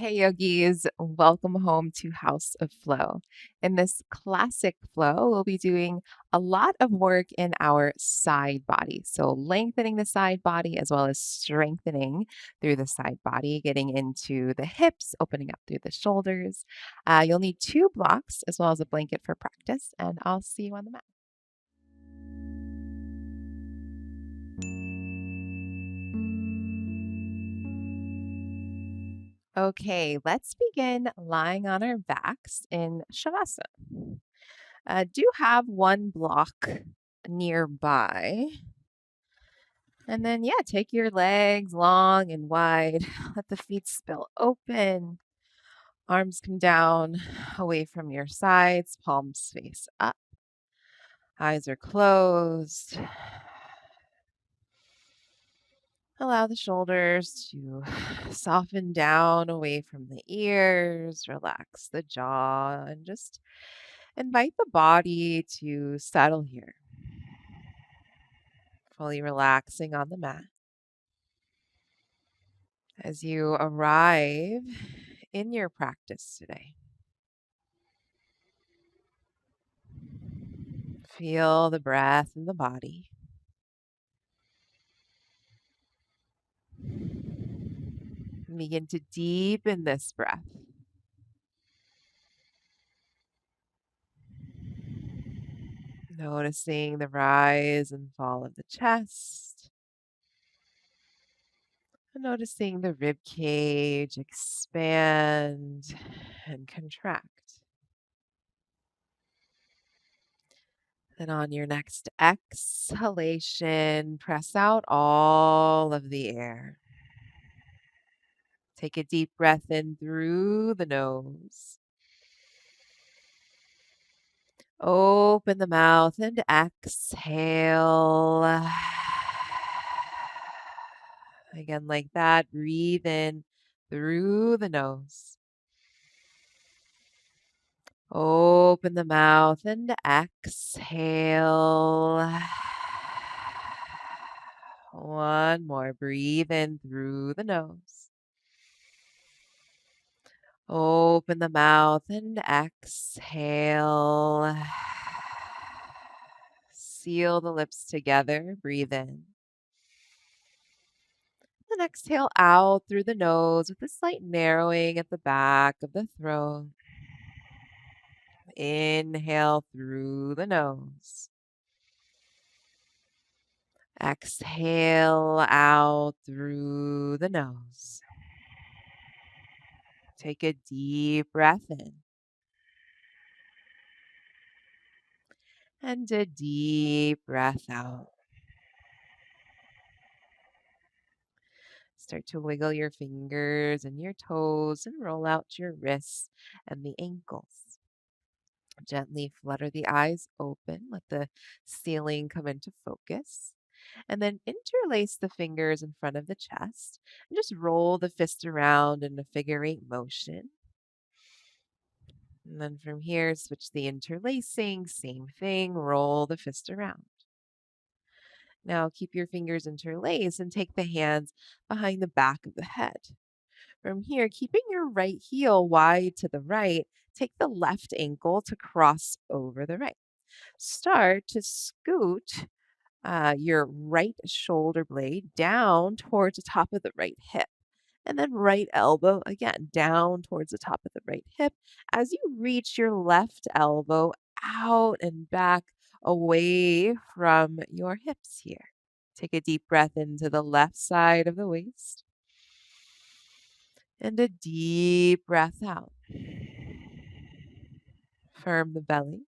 Hey yogis, welcome home to House of Flow. In this classic flow, we'll be doing a lot of work in our side body. So, lengthening the side body as well as strengthening through the side body, getting into the hips, opening up through the shoulders. You'll need two blocks as well as a blanket for practice, and I'll see you on the mat. Okay, let's begin lying on our backs in Shavasana. Do have one block nearby. And then, yeah, take your legs long and wide. Let the feet spill open. Arms come down away from your sides, palms face up. Eyes are closed. Allow the shoulders to soften down away from the ears. Relax the jaw and just invite the body to settle here, fully relaxing on the mat. As you arrive in your practice today, feel the breath in the body. Begin to deepen this breath. Noticing the rise and fall of the chest. Noticing the rib cage expand and contract. Then on your next exhalation, press out all of the air. Take a deep breath in through the nose. Open the mouth and exhale. Again, like that. Breathe in through the nose. Open the mouth and exhale. One more. Breathe in through the nose. Open the mouth and exhale. Seal the lips together. Breathe in. And exhale out through the nose with a slight narrowing at the back of the throat. Inhale through the nose. Exhale out through the nose. Take a deep breath in. And a deep breath out. Start to wiggle your fingers and your toes and roll out your wrists and the ankles. Gently flutter the eyes open. Let the ceiling come into focus. And then interlace the fingers in front of the chest and just roll the fist around in a figure eight motion. And then from here, switch the interlacing, same thing, roll the fist around. Now keep your fingers interlaced and take the hands behind the back of the head. From here, keeping your right heel wide to the right, take the left ankle to cross over the right. Start to scoot your right shoulder blade down towards the top of the right hip. And then right elbow again down towards the top of the right hip as you reach your left elbow out and back away from your hips here. Take a deep breath into the left side of the waist and a deep breath out. Firm the belly.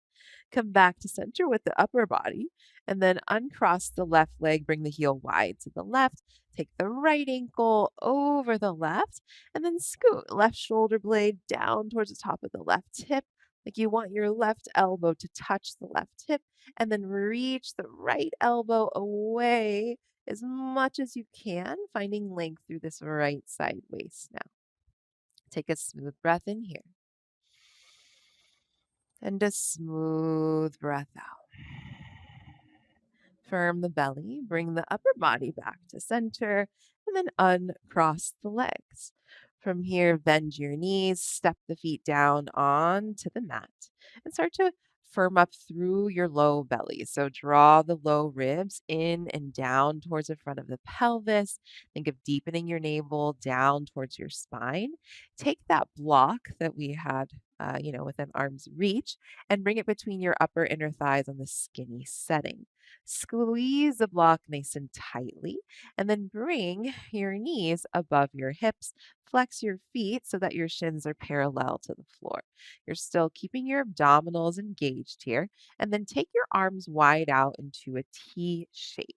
Come back to center with the upper body and then uncross the left leg. Bring the heel wide to the left. Take the right ankle over the left and then scoot left shoulder blade down towards the top of the left hip. Like you want your left elbow to touch the left hip and then reach the right elbow away as much as you can, finding length through this right side waist now. Take a smooth breath in here. And a smooth breath out. Firm the belly, bring the upper body back to center, and then uncross the legs. From here, bend your knees, step the feet down onto the mat, and start to firm up through your low belly. So draw the low ribs in and down towards the front of the pelvis. Think of deepening your navel down towards your spine. Take that block that we had, within arm's reach, and bring it between your upper inner thighs on the skinny setting. Squeeze the block nice and tightly, and then bring your knees above your hips. Flex your feet so that your shins are parallel to the floor. You're still keeping your abdominals engaged here. And then take your arms wide out into a T shape.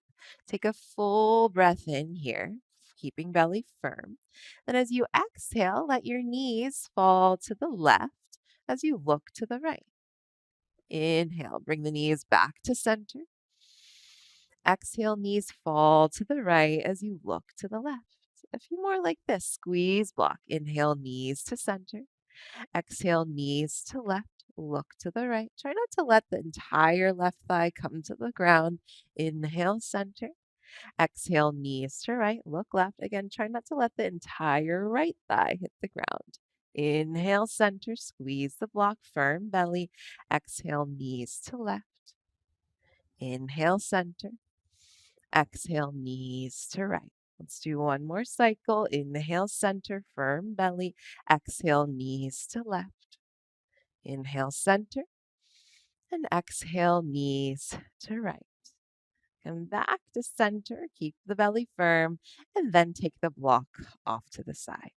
Take a full breath in here, keeping belly firm. Then as you exhale, let your knees fall to the left as you look to the right. Inhale, bring the knees back to center. Exhale, knees fall to the right as you look to the left. A few more like this. Squeeze, block. Inhale, knees to center. Exhale, knees to left. Look to the right. Try not to let the entire left thigh come to the ground. Inhale, center. Exhale, knees to right. Look left. Again, try not to let the entire right thigh hit the ground. Inhale, center. Squeeze the block. Firm belly. Exhale, knees to left. Inhale, center. Exhale, knees to right. Let's do one more cycle. Inhale, center, firm belly. Exhale, knees to left. Inhale, center. And exhale, knees to right. Come back to center. Keep the belly firm. And then take the block off to the side.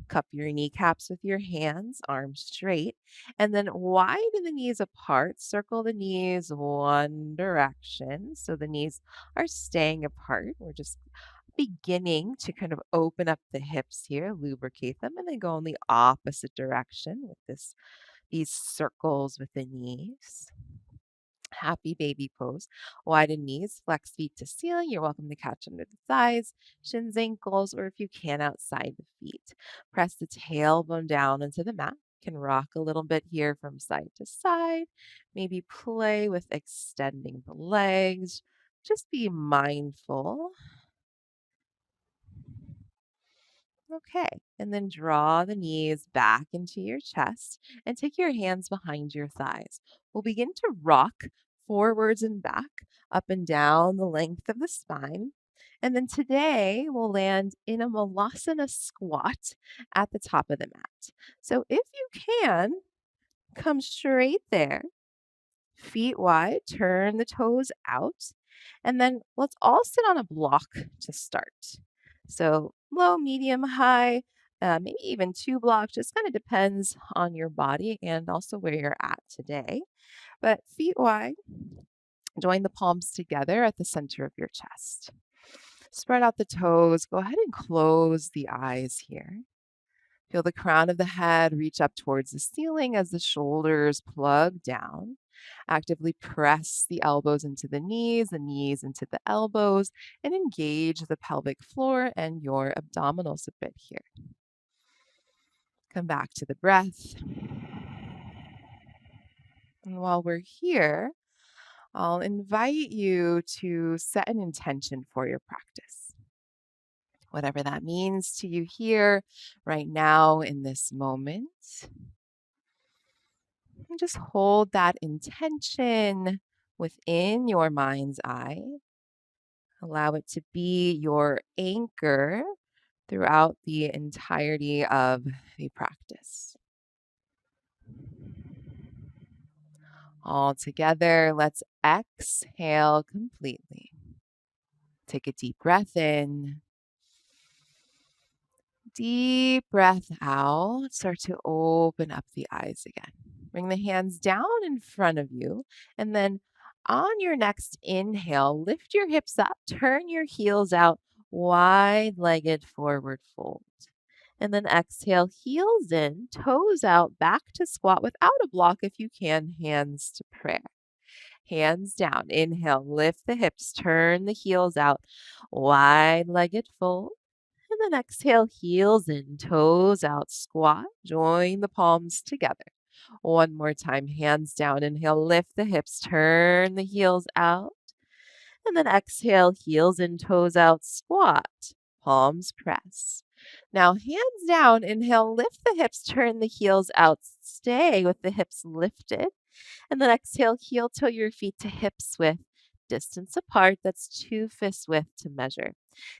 Cup your kneecaps with your hands, arms straight, and then widen the knees apart. Circle the knees one direction so the knees are staying apart. We're just beginning to kind of open up the hips here, lubricate them, and then go in the opposite direction with these circles with the knees. Happy baby pose. Widen knees, flex feet to ceiling. You're welcome to catch under the thighs, shins, ankles, or if you can, outside the feet. Press the tailbone down into the mat. Can rock a little bit here from side to side. Maybe play with extending the legs. Just be mindful. Okay, and then draw the knees back into your chest and take your hands behind your thighs. We'll begin to rock forwards and back, up and down the length of the spine. And then today we'll land in a malasana squat at the top of the mat. So if you can, come straight there, feet wide, turn the toes out, and then let's all sit on a block to start. So low, medium, high, maybe even 2 blocks, just kind of depends on your body and also where you're at today. But feet wide, join the palms together at the center of your chest. Spread out the toes. Go ahead and close the eyes here. Feel the crown of the head reach up towards the ceiling as the shoulders plug down. Actively press the elbows into the knees into the elbows, and engage the pelvic floor and your abdominals a bit here. Come back to the breath. And while we're here, I'll invite you to set an intention for your practice. Whatever that means to you here, right now, in this moment. And just hold that intention within your mind's eye. Allow it to be your anchor throughout the entirety of the practice. All together, let's exhale completely. Take a deep breath in. Deep breath out. Start to open up the eyes again. Bring the hands down in front of you. And then on your next inhale, lift your hips up. Turn your heels out. Wide-legged forward fold. And then exhale, heels in, toes out, back to squat without a block if you can, hands to prayer. Hands down. Inhale, lift the hips, turn the heels out. Wide-legged fold. And then exhale, heels in, toes out, squat. Join the palms together. One more time, hands down. Inhale, lift the hips, turn the heels out. And then exhale, heels in, toes out, squat. Palms press. Now, hands down, inhale, lift the hips, turn the heels out, stay with the hips lifted. And then exhale, heel toe your feet to hips width, distance apart. That's 2 fists width to measure.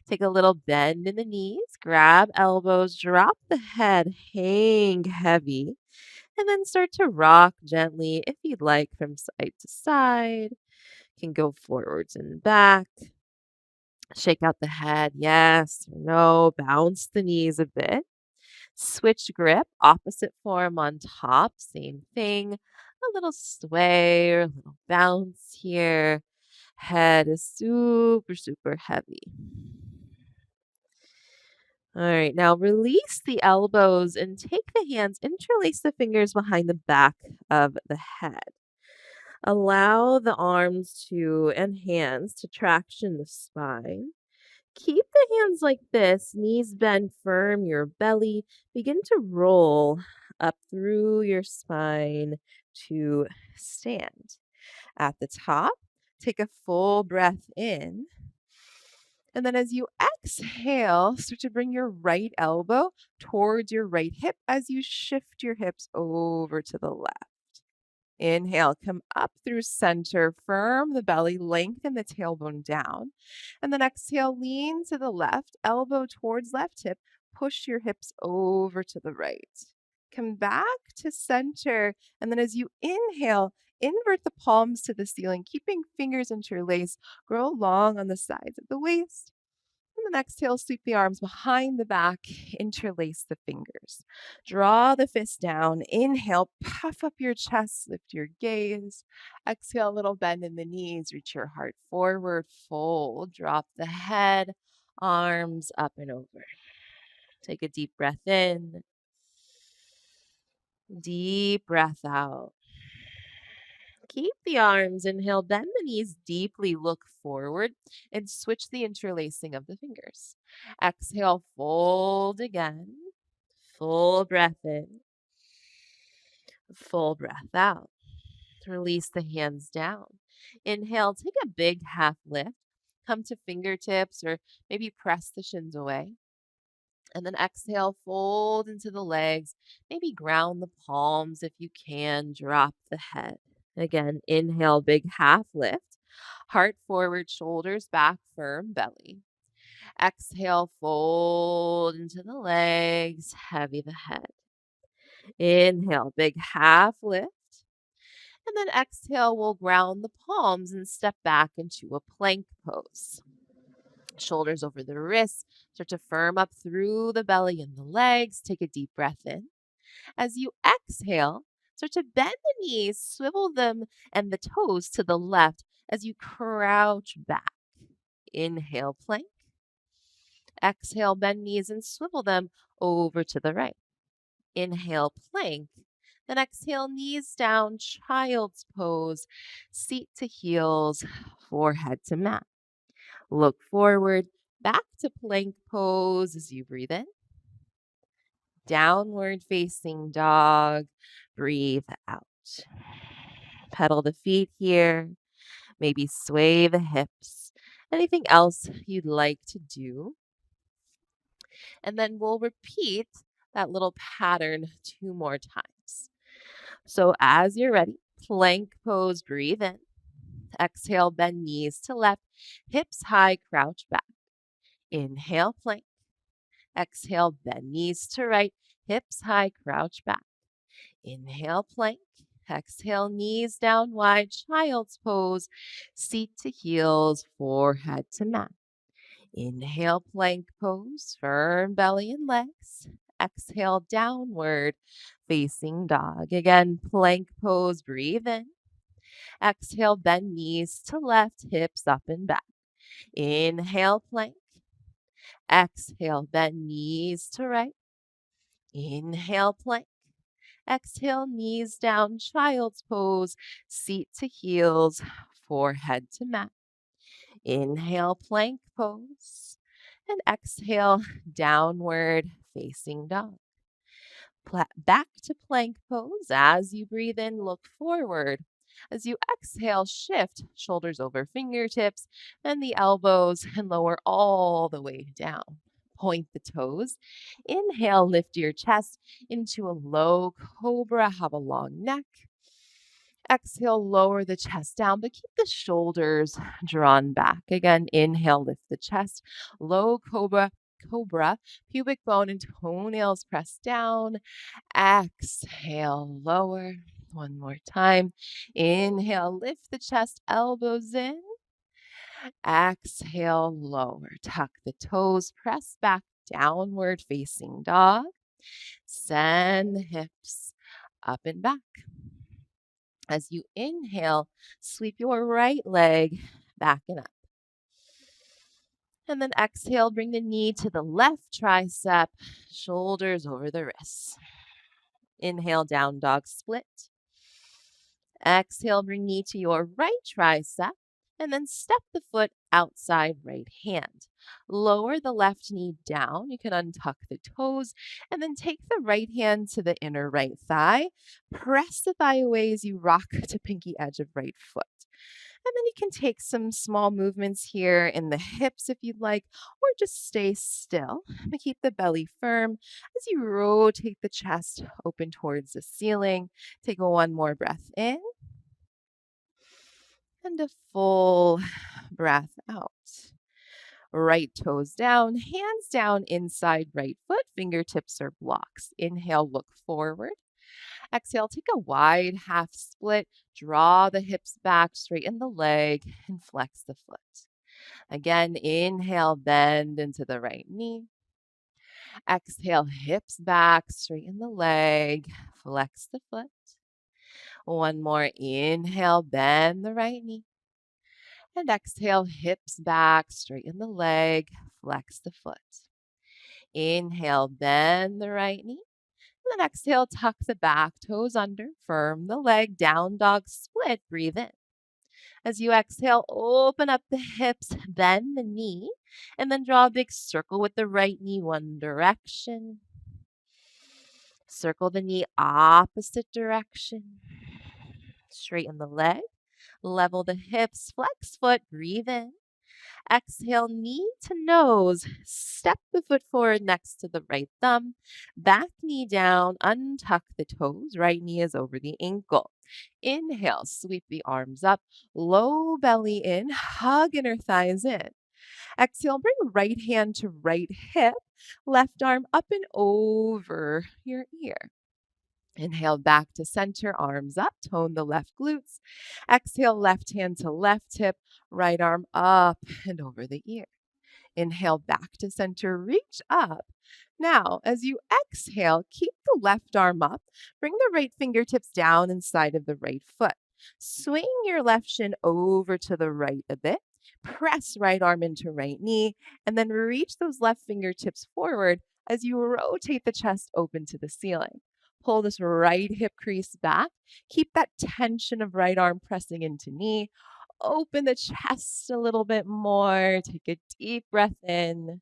Take a little bend in the knees, grab elbows, drop the head, hang heavy, and then start to rock gently if you'd like from side to side. Can go forwards and back. Shake out the head, yes or no. Bounce the knees a bit. Switch grip, opposite form on top, same thing. A little sway or a little bounce here. Head is super, super heavy. All right, now release the elbows and take the hands, interlace the fingers behind the back of the head. Allow the arms to and hands to traction the spine. Keep the hands like this, knees bend firm, your belly. Begin to roll up through your spine to stand. At the top, take a full breath in. And then as you exhale, start to bring your right elbow towards your right hip as you shift your hips over to the left. Inhale, come up through center, firm the belly, lengthen the tailbone down. And then exhale, lean to the left, elbow towards left hip, push your hips over to the right. Come back to center. And then as you inhale, invert the palms to the ceiling, keeping fingers interlaced, grow long on the sides of the waist. And then exhale, sweep the arms behind the back, interlace the fingers. Draw the fist down. Inhale, puff up your chest, lift your gaze. Exhale, a little bend in the knees, reach your heart forward, fold, drop the head, arms up and over. Take a deep breath in, deep breath out. Keep the arms, inhale, bend the knees deeply, look forward, and switch the interlacing of the fingers. Exhale, fold again. Full breath in, full breath out. Release the hands down. Inhale, take a big half lift. Come to fingertips or maybe press the shins away. And then exhale, fold into the legs. Maybe ground the palms if you can. Drop the head. Again, inhale, big half lift. Heart forward, shoulders back, firm belly. Exhale, fold into the legs, heavy the head. Inhale, big half lift. And then exhale, we'll ground the palms and step back into a plank pose. Shoulders over the wrists, start to firm up through the belly and the legs. Take a deep breath in. As you exhale, start to bend the knees, swivel them and the toes to the left as you crouch back. Inhale, plank. Exhale, bend knees and swivel them over to the right. Inhale, plank. Then exhale, knees down, child's pose, seat to heels, forehead to mat. Look forward, back to plank pose as you breathe in. Downward facing dog, breathe out. Pedal the feet here, maybe sway the hips. Anything else you'd like to do? And then we'll repeat that little pattern 2 more times. So as you're ready, plank pose, breathe in. Exhale, bend knees to left, hips high, crouch back. Inhale, plank. Exhale, bend knees to right, hips high, crouch back. Inhale, plank. Exhale, knees down wide, child's pose, seat to heels, forehead to mat. Inhale, plank pose, firm belly and legs. Exhale, downward facing dog. Again, plank pose, breathe in. Exhale, bend knees to left, hips up and back. Inhale, plank. Exhale, bend knees to right. Inhale, plank. Exhale, knees down, child's pose, seat to heels, forehead to mat. Inhale, plank pose. And exhale, downward facing dog. Back to plank pose. As you breathe in, look forward. As you exhale, shift shoulders over fingertips, bend the elbows and lower all the way down. Point the toes. Inhale, lift your chest into a low cobra. Have a long neck. Exhale, lower the chest down, but keep the shoulders drawn back. Again, inhale, lift the chest. Low cobra, pubic bone and toenails press down. Exhale, lower. One more time. Inhale, lift the chest, elbows in. Exhale, lower. Tuck the toes, press back, downward facing dog. Send the hips up and back. As you inhale, sweep your right leg back and up. And then exhale, bring the knee to the left tricep, shoulders over the wrists. Inhale, down dog split. Exhale, bring knee to your right tricep, and then step the foot outside right hand. Lower the left knee down. You can untuck the toes, and then take the right hand to the inner right thigh. Press the thigh away as you rock to pinky edge of right foot. And then you can take some small movements here in the hips if you'd like, or just stay still. But keep the belly firm as you rotate the chest open towards the ceiling. Take one more breath in and a full breath out. Right toes down, hands down inside right foot, fingertips are blocks. Inhale, look forward. Exhale, take a wide half split. Draw the hips back, straighten the leg, and flex the foot. Again, inhale, bend into the right knee. Exhale, hips back, straighten the leg, flex the foot. One more, inhale, bend the right knee. And exhale, hips back, straighten the leg, flex the foot. Inhale, bend the right knee. And then exhale, tuck the back toes under, firm the leg, down dog split, breathe in. As you exhale, open up the hips, bend the knee, and then draw a big circle with the right knee one direction. Circle the knee opposite direction. Straighten the leg, level the hips, flex foot, breathe in. Exhale, knee to nose. Step the foot forward next to the right thumb. Back knee down, untuck the toes. Right knee is over the ankle. Inhale, sweep the arms up. Low belly in, hug inner thighs in. Exhale, bring right hand to right hip. Left arm up and over your ear. Inhale, back to center, arms up, tone the left glutes. Exhale, left hand to left hip, right arm up and over the ear. Inhale, back to center, reach up. Now, as you exhale, keep the left arm up. Bring the right fingertips down inside of the right foot. Swing your left shin over to the right a bit. Press right arm into right knee, and then reach those left fingertips forward as you rotate the chest open to the ceiling. Pull this right hip crease back. Keep that tension of right arm pressing into knee. Open the chest a little bit more. Take a deep breath in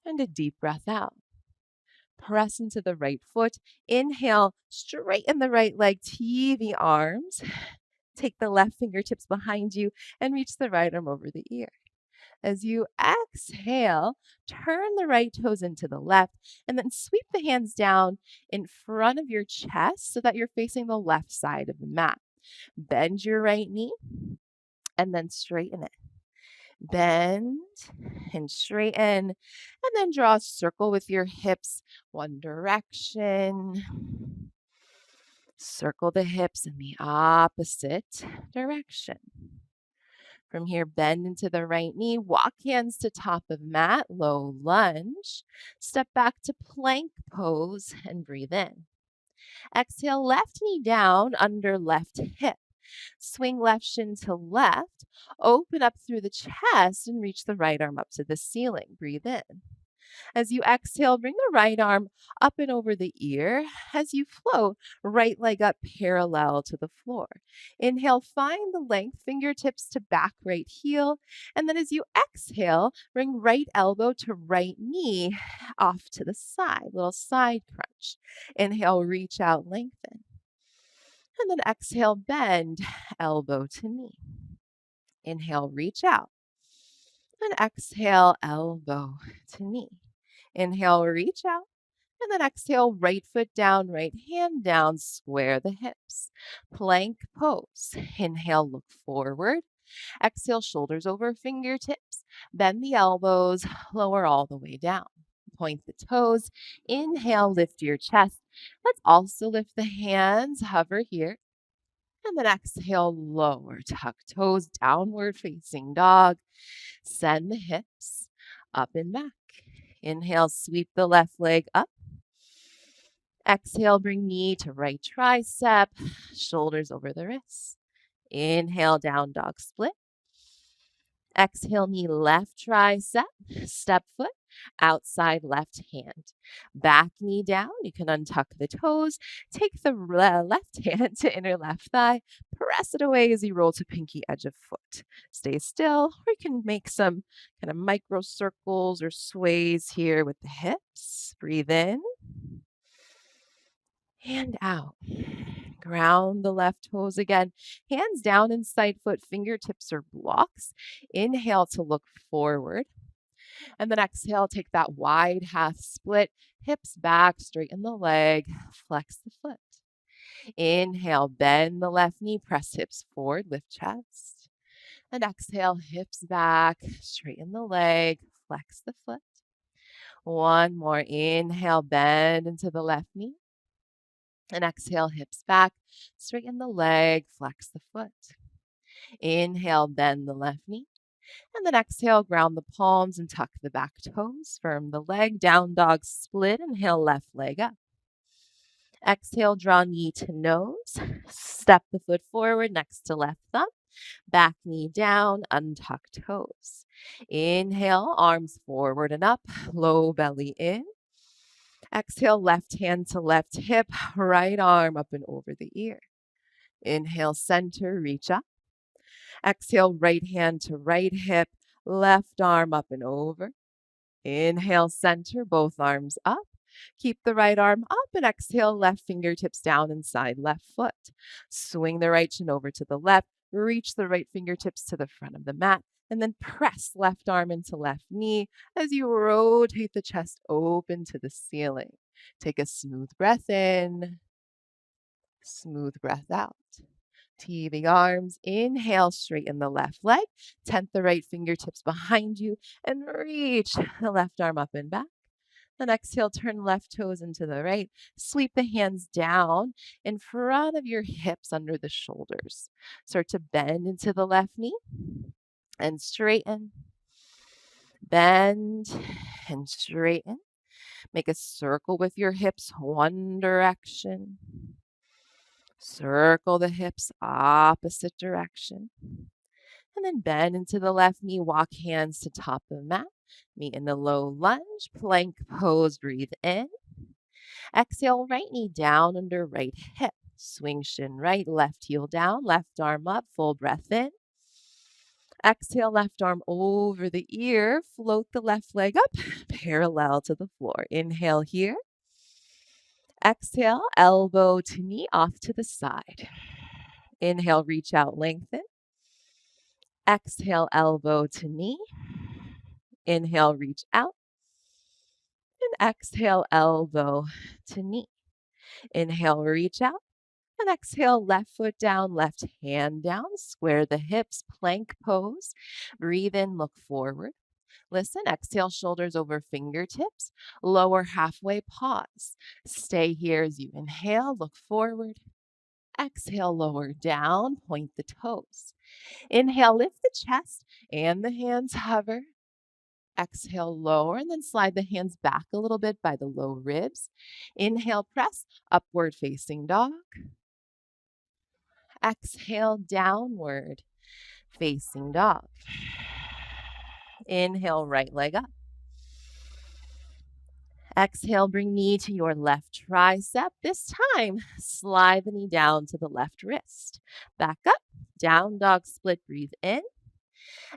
and a deep breath out. Press into the right foot. Inhale, straighten the right leg, TV arms. Take the left fingertips behind you and reach the right arm over the ear. As you exhale, turn the right toes into the left and then sweep the hands down in front of your chest so that you're facing the left side of the mat. Bend your right knee and then straighten it. Bend and straighten, and then draw a circle with your hips one direction. Circle the hips in the opposite direction. From here, bend into the right knee, walk hands to top of mat, low lunge. Step back to plank pose and breathe in. Exhale, left knee down under left hip. Swing left shin to left. Open up through the chest and reach the right arm up to the ceiling. Breathe in. As you exhale, bring the right arm up and over the ear. As you float, right leg up parallel to the floor. Inhale, find the length, fingertips to back right heel. And then as you exhale, bring right elbow to right knee off to the side, little side crunch. Inhale, reach out, lengthen. And then exhale, bend, elbow to knee. Inhale, reach out. And exhale, elbow to knee. Inhale, reach out. And then exhale, right foot down, right hand down, square the hips. Plank pose. Inhale, look forward. Exhale, shoulders over fingertips. Bend the elbows, lower all the way down. Point the toes. Inhale, lift your chest. Let's also lift the hands, hover here. And then exhale, lower, tuck toes, downward facing dog. Send the hips up and back. Inhale, sweep the left leg up. Exhale, bring knee to right tricep, shoulders over the wrists. Inhale, down dog split. Exhale, knee left tricep, step foot, outside left hand. Back knee down, you can untuck the toes. Take the left hand to inner left thigh. Press it away as you roll to pinky edge of foot. Stay still, or you can make some kind of micro circles or sways here with the hips. Breathe in and out. Ground the left toes again. Hands down inside foot, fingertips are blocks. Inhale to look forward. And then exhale, take that wide half split. Hips back, straighten the leg, flex the foot. Inhale, bend the left knee, press hips forward, lift chest. And exhale, hips back, straighten the leg, flex the foot. One more. Inhale, bend into the left knee. And exhale, hips back, straighten the leg, flex the foot. Inhale, bend the left knee. And then exhale, ground the palms and tuck the back toes. Firm the leg, down dog split. Inhale, left leg up. Exhale, draw knee to nose. Step the foot forward next to left thumb. Back knee down, untuck toes. Inhale, arms forward and up, low belly in. Exhale, left hand to left hip, right arm up and over the ear. Inhale, center, reach up. Exhale, right hand to right hip, left arm up and over. Inhale, center, both arms up. Keep the right arm up and exhale, left fingertips down inside left foot. Swing the right shin over to the left. Reach the right fingertips to the front of the mat. And then press left arm into left knee as you rotate the chest open to the ceiling. Take a smooth breath in, smooth breath out. Tee the arms. Inhale, straighten the left leg. Tent the right fingertips behind you and reach the left arm up and back. Then exhale, turn left toes into the right. Sweep the hands down in front of your hips under the shoulders. Start to bend into the left knee and straighten. Bend and straighten. Make a circle with your hips, one direction. Circle the hips, opposite direction. And then bend into the left knee, walk hands to top of the mat. Meet in the low lunge, plank pose, breathe in. Exhale, right knee down under right hip. Swing shin right, left heel down, left arm up, full breath in. Exhale, left arm over the ear, float the left leg up, parallel to the floor. Inhale here. Exhale, elbow to knee, off to the side. Inhale, reach out, lengthen. Exhale, elbow to knee. Inhale, reach out. And exhale, elbow to knee. Inhale, reach out. And exhale, left foot down, left hand down. Square the hips, plank pose. Breathe in, look forward. Listen, exhale, shoulders over fingertips. Lower halfway, pause. Stay here as you inhale, look forward. Exhale, lower down, point the toes. Inhale, lift the chest and the hands hover. Exhale, lower, and then slide the hands back a little bit by the low ribs. Inhale, press, upward facing dog. Exhale, downward facing dog. Inhale, right leg up. Exhale, bring knee to your left tricep. This time, slide the knee down to the left wrist. Back up, down dog split, breathe in.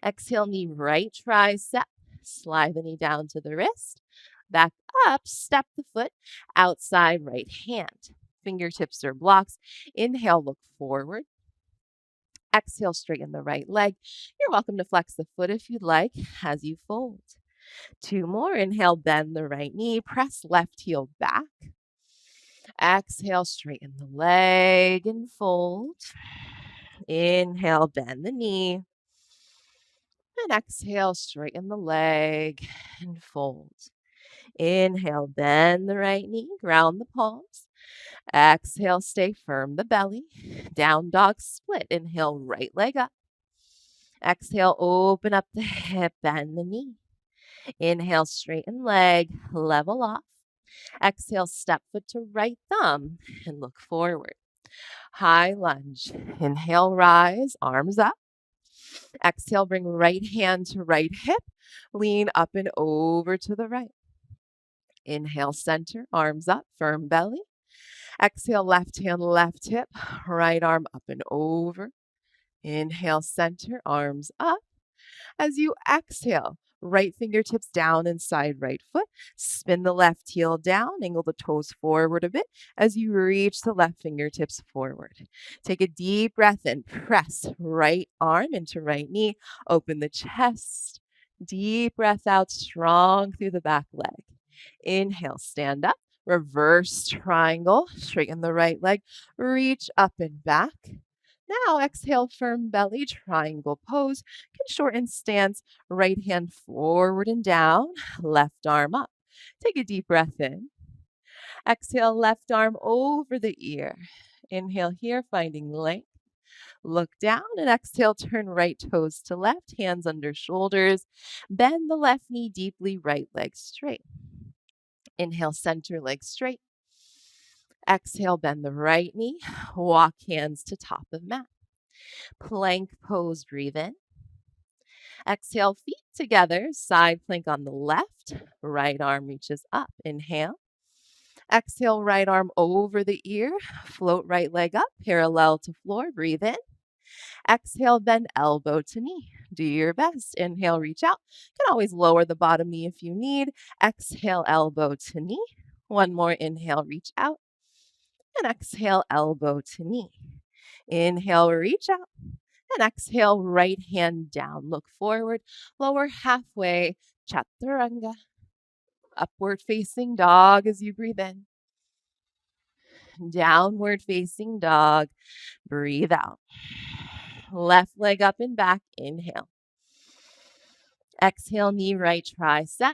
Exhale, knee right tricep. Slide the knee down to the wrist. Back up, step the foot, outside right hand. Fingertips are blocks. Inhale, look forward. Exhale, straighten the right leg. You're welcome to flex the foot if you'd like as you fold. 2 more. Inhale, bend the right knee. Press left heel back. Exhale, straighten the leg and fold. Inhale, bend the knee. And exhale, straighten the leg and fold. Inhale, bend the right knee, ground the palms. Exhale, stay firm the belly. Down dog split. Inhale, right leg up. Exhale, open up the hip, bend the knee. Inhale, straighten leg, level off. Exhale, step foot to right thumb and look forward. High lunge. Inhale, rise, arms up. Exhale, bring right hand to right hip. Lean up and over to the right. Inhale, center, arms up, firm belly. Exhale, left hand, left hip, right arm up and over. Inhale, center, arms up. As you exhale, right fingertips down inside right foot. Spin the left heel down, angle the toes forward a bit as you reach the left fingertips forward. Take a deep breath in. Press right arm into right knee. Open the chest. Deep breath out, strong through the back leg. Inhale, stand up. Reverse triangle. Straighten the right leg. Reach up and back. Now exhale, firm belly, triangle pose. Can shorten stance, right hand forward and down, left arm up. Take a deep breath in. Exhale, left arm over the ear. Inhale here, finding length. Look down and exhale, turn right toes to left, hands under shoulders. Bend the left knee deeply, right leg straight. Inhale, center leg straight. Exhale, bend the right knee. Walk hands to top of mat. Plank pose, breathe in. Exhale, feet together, side plank on the left. Right arm reaches up. Inhale. Exhale, right arm over the ear. Float right leg up, parallel to floor. Breathe in. Exhale, bend elbow to knee. Do your best. Inhale, reach out. You can always lower the bottom knee if you need. Exhale, elbow to knee. One more. Inhale, reach out. And exhale, elbow to knee. Inhale, reach out. And exhale, right hand down. Look forward. Lower halfway. Chaturanga. Upward facing dog as you breathe in. Downward facing dog. Breathe out. Left leg up and back. Inhale. Exhale, knee right tricep.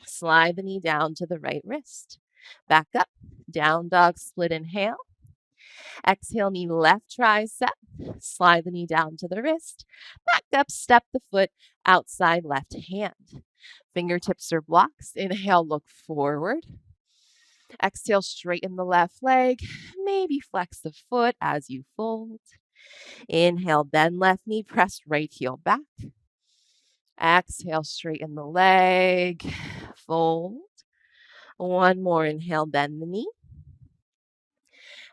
Slide the knee down to the right wrist. Back up. Down dog split. Inhale. Exhale, knee left tricep. Slide the knee down to the wrist. Back up, step the foot outside left hand. Fingertips are blocks. Inhale, look forward. Exhale, straighten the left leg. Maybe flex the foot as you fold. Inhale, bend left knee, press right heel back. Exhale, straighten the leg. Fold. One more. Inhale, bend the knee.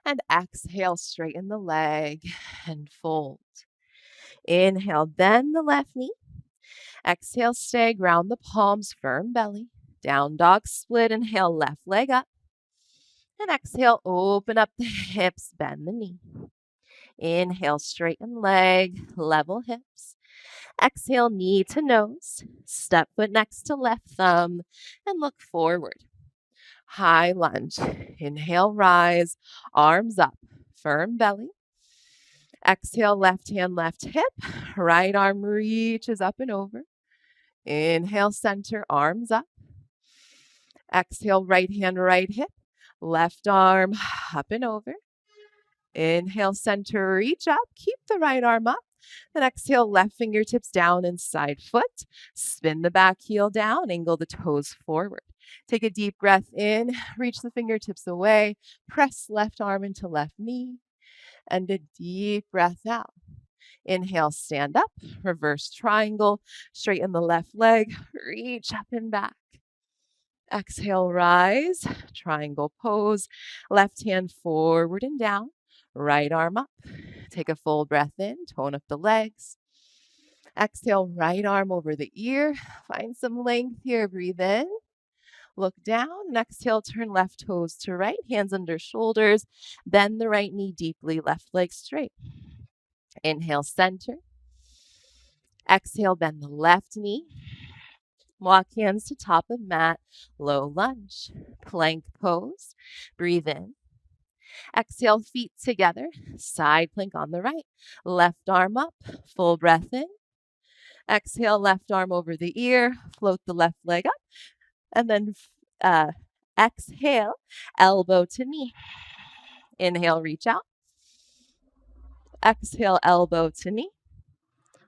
And exhale, straighten the leg and fold. Inhale, bend the left knee. Exhale, stay, ground the palms, firm belly. Down dog split, inhale, left leg up. And exhale, open up the hips, bend the knee. Inhale, straighten leg, level hips. Exhale, knee to nose. Step foot next to left thumb and look forward. High lunge. Inhale, rise, arms up, firm belly. Exhale, left hand, left hip. Right arm reaches up and over. Inhale, center, arms up. Exhale, right hand, right hip. Left arm up and over. Inhale, center, reach up. Keep the right arm up. Then exhale, left fingertips down inside foot. Spin the back heel down, angle the toes forward. Take a deep breath in, reach the fingertips away, press left arm into left knee, and a deep breath out. Inhale, stand up, reverse triangle, straighten the left leg, reach up and back. Exhale, rise, triangle pose, left hand forward and down, right arm up. Take a full breath in, tone up the legs. Exhale, right arm over the ear. Find some length here, breathe in. Look down and exhale, turn left toes to right, hands under shoulders. Bend the right knee deeply, left leg straight. Inhale, center. Exhale, bend the left knee. Walk hands to top of mat, low lunge, plank pose. Breathe in. Exhale, feet together, side plank on the right. Left arm up, full breath in. Exhale, left arm over the ear, float the left leg up, and then exhale, elbow to knee. Inhale, reach out. Exhale, elbow to knee.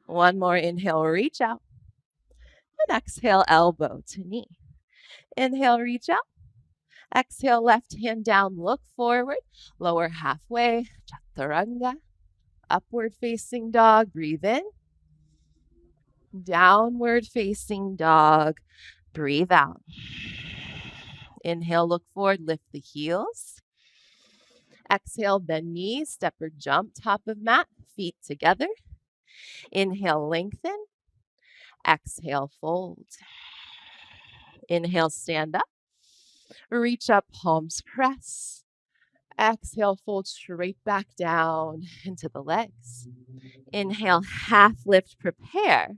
One more inhale, reach out. And exhale, elbow to knee. Inhale, reach out. Exhale, left hand down, look forward. Lower halfway, chaturanga. Upward facing dog, breathe in. Downward facing dog, breathe out. Inhale, look forward, lift the heels. Exhale, bend knees, step or jump, top of mat, feet together. Inhale, lengthen. Exhale, fold. Inhale, stand up. Reach up, palms press. Exhale, fold straight back down into the legs. Inhale, half lift, prepare.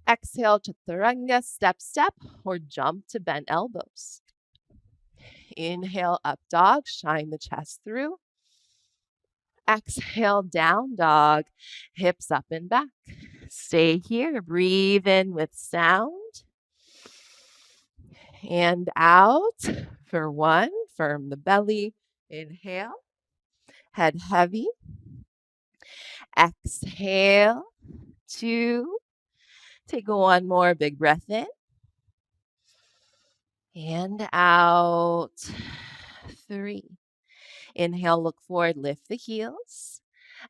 Exhale, chaturanga, step, step, or jump to bend elbows. Inhale, up dog, shine the chest through. Exhale, down dog, hips up and back. Stay here, breathe in with sound. And out for one, firm the belly. Inhale, head heavy. Exhale, 2. Take one more big breath in. And out, 3. Inhale, look forward, lift the heels.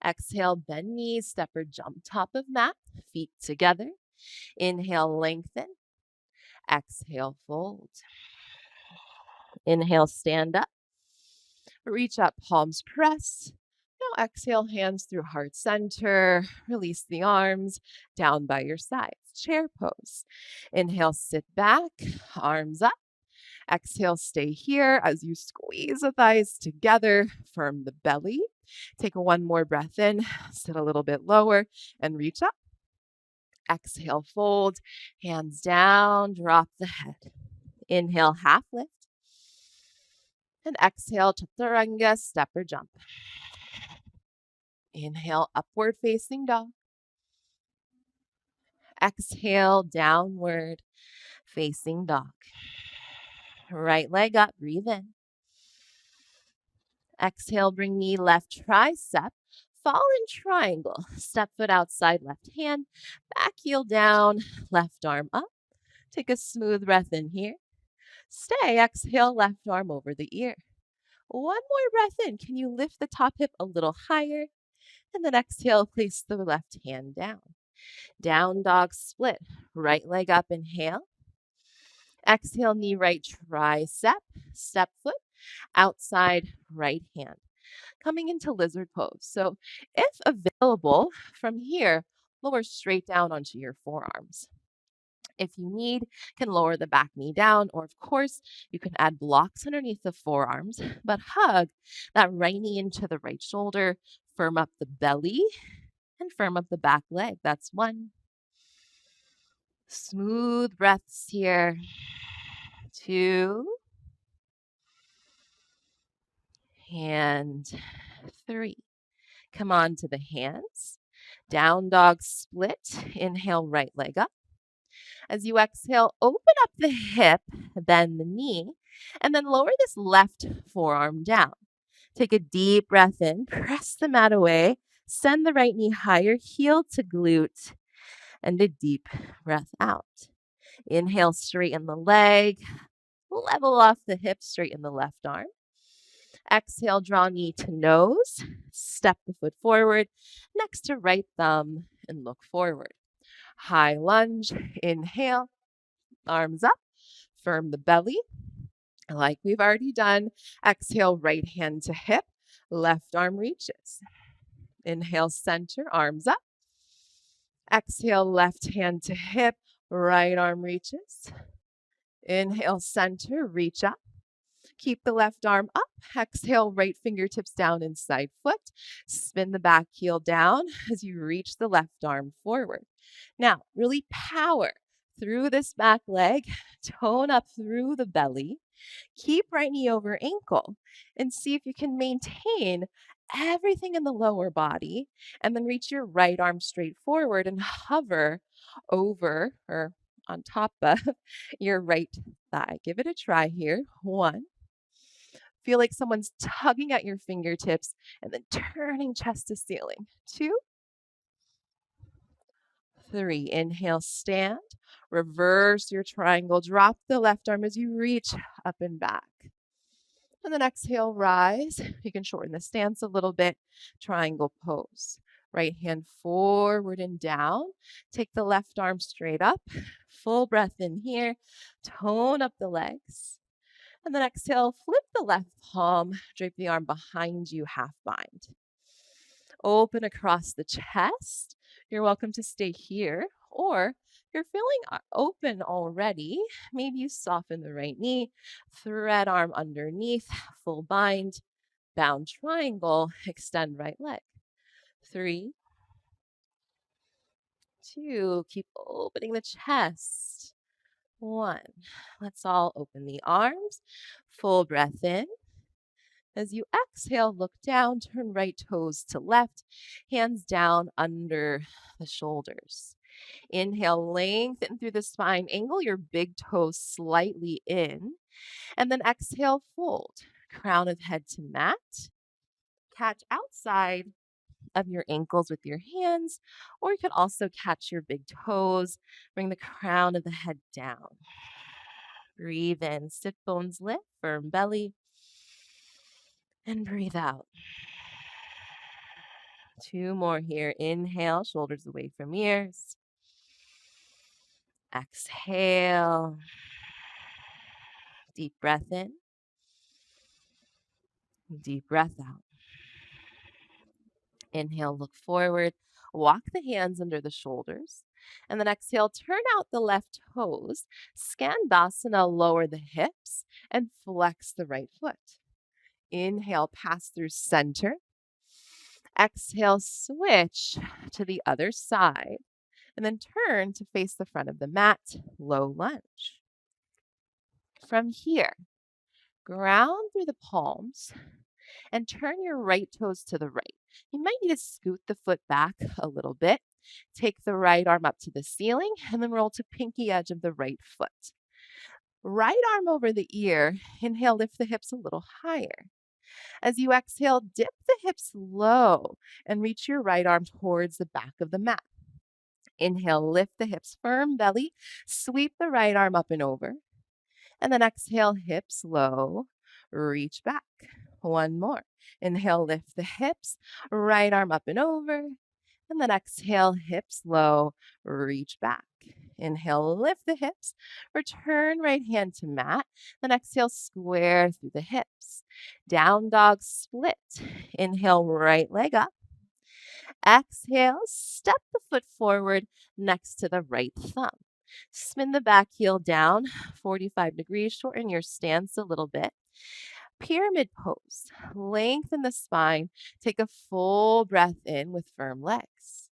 Exhale, bend knees, step or jump, top of mat, feet together. Inhale, lengthen. Exhale, fold. Inhale, stand up. Reach up, palms press. Now exhale, hands through heart center. Release the arms down by your sides. Chair pose. Inhale, sit back, arms up. Exhale, stay here as you squeeze the thighs together. Firm the belly. Take one more breath in. Sit a little bit lower and reach up. Exhale, fold. Hands down, drop the head. Inhale, half lift. And exhale, chaturanga, step or jump. Inhale, upward facing dog. Exhale, downward facing dog. Right leg up, breathe in. Exhale, bring knee left tricep. Fall in triangle. Step foot outside, left hand. Back heel down, left arm up. Take a smooth breath in here. Stay. Exhale, left arm over the ear. One more breath in. Can you lift the top hip a little higher? And then exhale, place the left hand down. Down dog split. Right leg up, inhale. Exhale, knee right tricep. Step foot outside, right hand. Coming into lizard pose. So if available, from here, lower straight down onto your forearms. If you need, can lower the back knee down, or of course, you can add blocks underneath the forearms, but hug that right knee into the right shoulder, firm up the belly, and firm up the back leg. That's 1. Smooth breaths here. 2. And 3. Come on to the hands. Down dog split. Inhale, right leg up. As you exhale, open up the hip, bend the knee, and then lower this left forearm down. Take a deep breath in, press the mat away, send the right knee higher, heel to glute, and a deep breath out. Inhale, straighten the leg, level off the hip, straighten the left arm. Exhale, draw knee to nose, step the foot forward, next to right thumb, and look forward. High lunge, inhale, arms up, firm the belly, like we've already done. Exhale, right hand to hip, left arm reaches. Inhale, center, arms up. Exhale, left hand to hip, right arm reaches. Inhale, center, reach up. Keep the left arm up. Exhale, right fingertips down inside foot. Spin the back heel down as you reach the left arm forward. Now, really power through this back leg. Tone up through the belly. Keep right knee over ankle and see if you can maintain everything in the lower body, and then reach your right arm straight forward and hover over or on top of your right thigh. Give it a try here. 1. Feel like someone's tugging at your fingertips and then turning chest to ceiling. 2, 3. Inhale, stand. Reverse your triangle. Drop the left arm as you reach up and back. And then exhale, rise. You can shorten the stance a little bit. Triangle pose. Right hand forward and down. Take the left arm straight up. Full breath in here. Tone up the legs. And then exhale, flip the left palm. Drape the arm behind you, half bind. Open across the chest. You're welcome to stay here, or if you're feeling open already, maybe you soften the right knee, thread arm underneath, full bind, bound triangle, extend right leg. 3, 2, keep opening the chest. 1. Let's all open the arms. Full breath in. As you exhale, look down, turn right toes to left, hands down under the shoulders. Inhale, lengthen through the spine, angle your big toes slightly in, and then exhale, fold. Crown of head to mat. Catch outside of your ankles with your hands, or you could also catch your big toes. Bring the crown of the head down. Breathe in, sit bones lift, firm belly. And breathe out. 2 more here. Inhale, shoulders away from ears. Exhale. Deep breath in. Deep breath out. Inhale, look forward. Walk the hands under the shoulders. And then exhale, turn out the left toes. Skandasana, lower the hips and flex the right foot. Inhale, pass through center. Exhale, switch to the other side. And then turn to face the front of the mat, low lunge. From here, ground through the palms and turn your right toes to the right. You might need to scoot the foot back a little bit. Take the right arm up to the ceiling and then roll to pinky edge of the right foot. Right arm over the ear. Inhale, lift the hips a little higher. As you exhale, dip the hips low and reach your right arm towards the back of the mat. Inhale, lift the hips, firm belly, sweep the right arm up and over. And then exhale, hips low, reach back. 1 more. Inhale, lift the hips, right arm up and over. And then exhale, hips low, reach back. Inhale, lift the hips, return right hand to mat. Then exhale, square through the hips. Down dog split. Inhale, right leg up. Exhale, step the foot forward next to the right thumb. Spin the back heel down, 45 degrees, shorten your stance a little bit. Pyramid pose, lengthen the spine, take a full breath in with firm legs.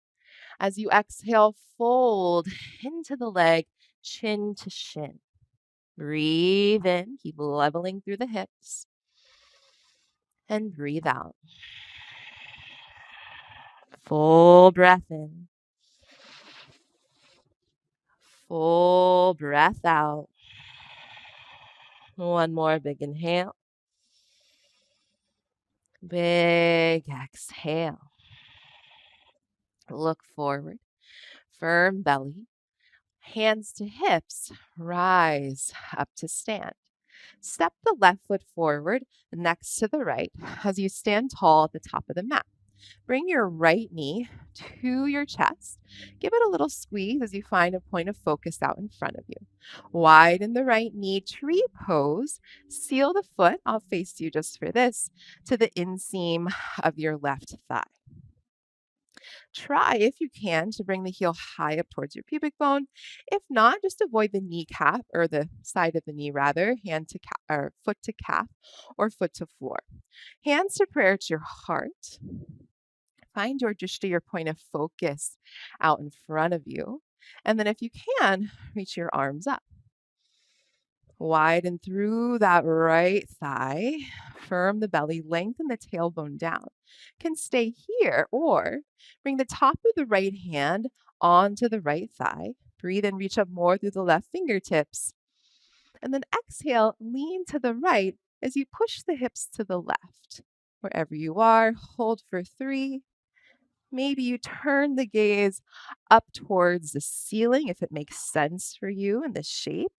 As you exhale, fold into the leg, chin to shin. Breathe in, keep leveling through the hips. And breathe out. Full breath in. Full breath out. 1 more big inhale. Big exhale. Look forward. Firm belly. Hands to hips. Rise up to stand. Step the left foot forward next to the right as you stand tall at the top of the mat. Bring your right knee to your chest. Give it a little squeeze as you find a point of focus out in front of you. Widen the right knee, tree pose. Seal the foot, I'll face you just for this, to the inseam of your left thigh. Try, if you can, to bring the heel high up towards your pubic bone. If not, just avoid the kneecap, or the side of the knee rather, hand to calf, or foot to calf, or foot to floor. Hands to prayer to your heart. Find your drishti, your point of focus, out in front of you. And then if you can, reach your arms up. Widen through that right thigh. Firm the belly, lengthen the tailbone down. Can stay here, or bring the top of the right hand onto the right thigh. Breathe and reach up more through the left fingertips. And then exhale, lean to the right as you push the hips to the left. Wherever you are, hold for 3. Maybe you turn the gaze up towards the ceiling if it makes sense for you in this shape.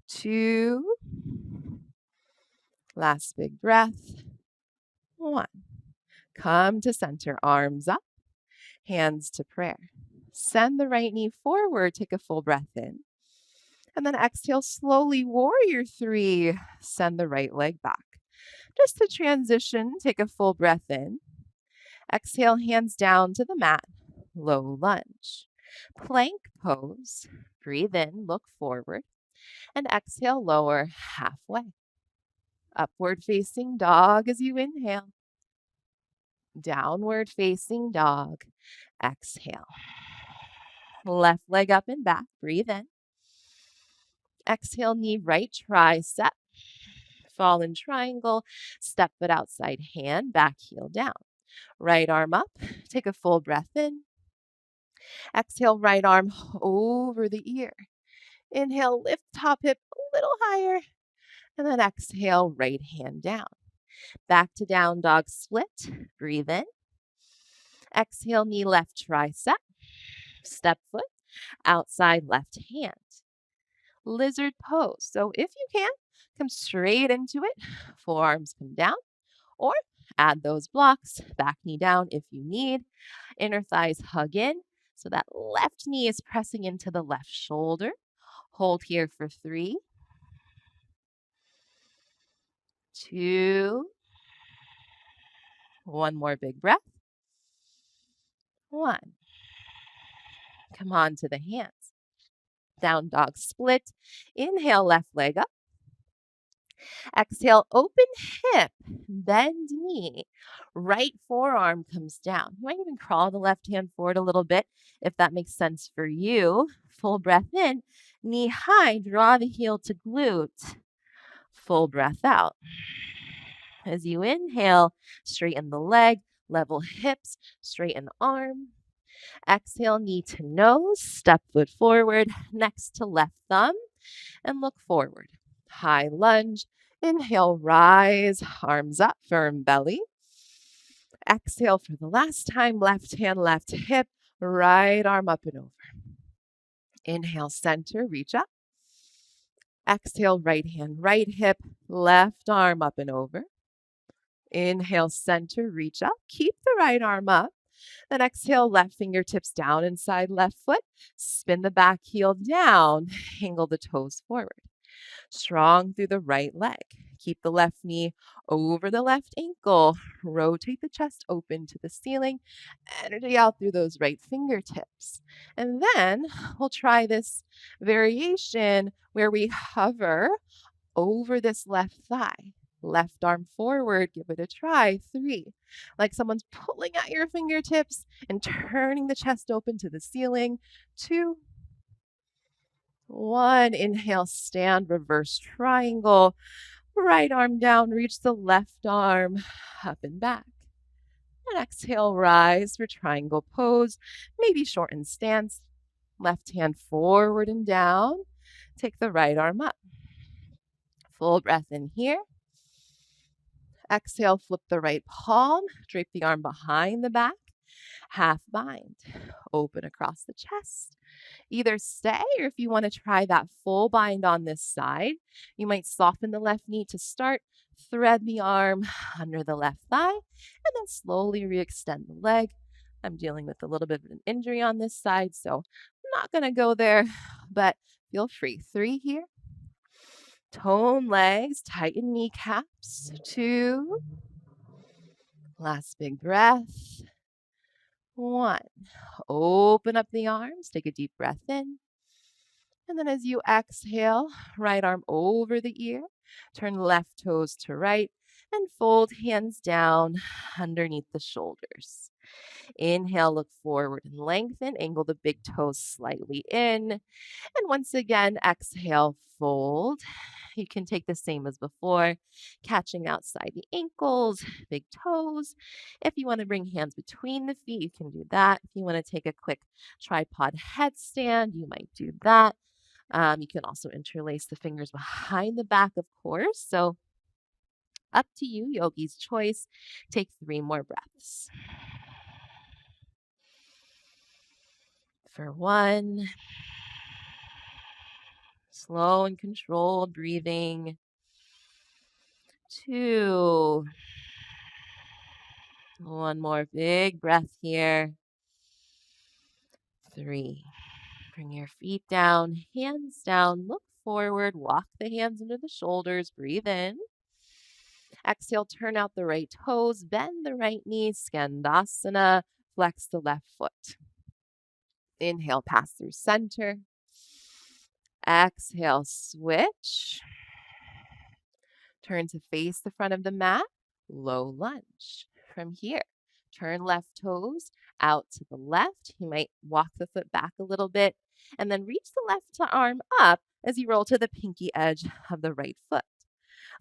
2. Last big breath. 1. Come to center, arms up, hands to prayer. Send the right knee forward, take a full breath in. And then exhale slowly, warrior 3. Send the right leg back. Just to transition, take a full breath in. Exhale, hands down to the mat, low lunge. Plank pose. Breathe in, look forward. And exhale, lower halfway. Upward facing dog as you inhale. Downward facing dog. Exhale. Left leg up and back. Breathe in. Exhale, knee right tricep. Fallen triangle. Step foot outside hand. Back heel down. Right arm up. Take a full breath in. Exhale, right arm over the ear. Inhale, lift top hip a little higher. And then exhale, right hand down. Back to down dog split. Breathe in. Exhale, knee left tricep. Step foot, outside left hand. Lizard pose. So if you can, come straight into it. Forearms come down. Or add those blocks. Back knee down if you need. Inner thighs hug in. So that left knee is pressing into the left shoulder. Hold here for 3. 2. 1 more big breath. 1. Come on to the hands. Down dog split. Inhale, left leg up. Exhale, open hip, bend knee. Right forearm comes down. You might even crawl the left hand forward a little bit if that makes sense for you. Full breath in. Knee high, draw the heel to glute. Full breath out. As you inhale, straighten the leg, level hips, straighten arm. Exhale, knee to nose, step foot forward, next to left thumb, and look forward. High lunge. Inhale, rise, arms up, firm belly. Exhale for the last time, left hand, left hip, right arm up and over. Inhale, center, reach up. Exhale, right hand, right hip, left arm up and over. Inhale, center, reach up. Keep the right arm up. Then exhale, left fingertips down inside left foot. Spin the back heel down. Angle the toes forward. Strong through the right leg. Keep the left knee over the left ankle. Rotate the chest open to the ceiling. Energy out through those right fingertips. And then we'll try this variation where we hover over this left thigh. Left arm forward, give it a try. 3. Like someone's pulling at your fingertips and turning the chest open to the ceiling. 2. 1. Inhale, stand, reverse triangle. Right arm down, reach the left arm up and back. And exhale, rise for triangle pose. Maybe shorten stance. Left hand forward and down. Take the right arm up. Full breath in here. Exhale, flip the right palm, drape the arm behind the back, half bind, open across the chest. Either stay, or if you want to try that full bind on this side, you might soften the left knee to start, thread the arm under the left thigh, and then slowly re-extend the leg. I'm dealing with a little bit of an injury on this side, so I'm not going to go there, but feel free. 3 here. Tone legs, tighten kneecaps. 2. Last big breath. 1. Open up the arms, take a deep breath in. And then as you exhale, right arm over the ear, turn left toes to right, and fold hands down underneath the shoulders. Inhale, look forward and lengthen, angle the big toes slightly in. And once again, exhale, fold. You can take the same as before, catching outside the ankles, big toes. If you want to bring hands between the feet, you can do that. If you want to take a quick tripod headstand, you might do that. You can also interlace the fingers behind the back, of course. So up to you, yogi's choice. Take 3 more breaths. For 1, slow and controlled breathing. 2, 1 more big breath here. 3, bring your feet down, hands down, look forward, walk the hands under the shoulders, breathe in. Exhale, turn out the right toes, bend the right knee, Skandasana, flex the left foot. Inhale, pass through center. Exhale, switch. Turn to face the front of the mat, low lunge. From here, turn left toes out to the left. You might walk the foot back a little bit and then reach the left arm up as you roll to the pinky edge of the right foot.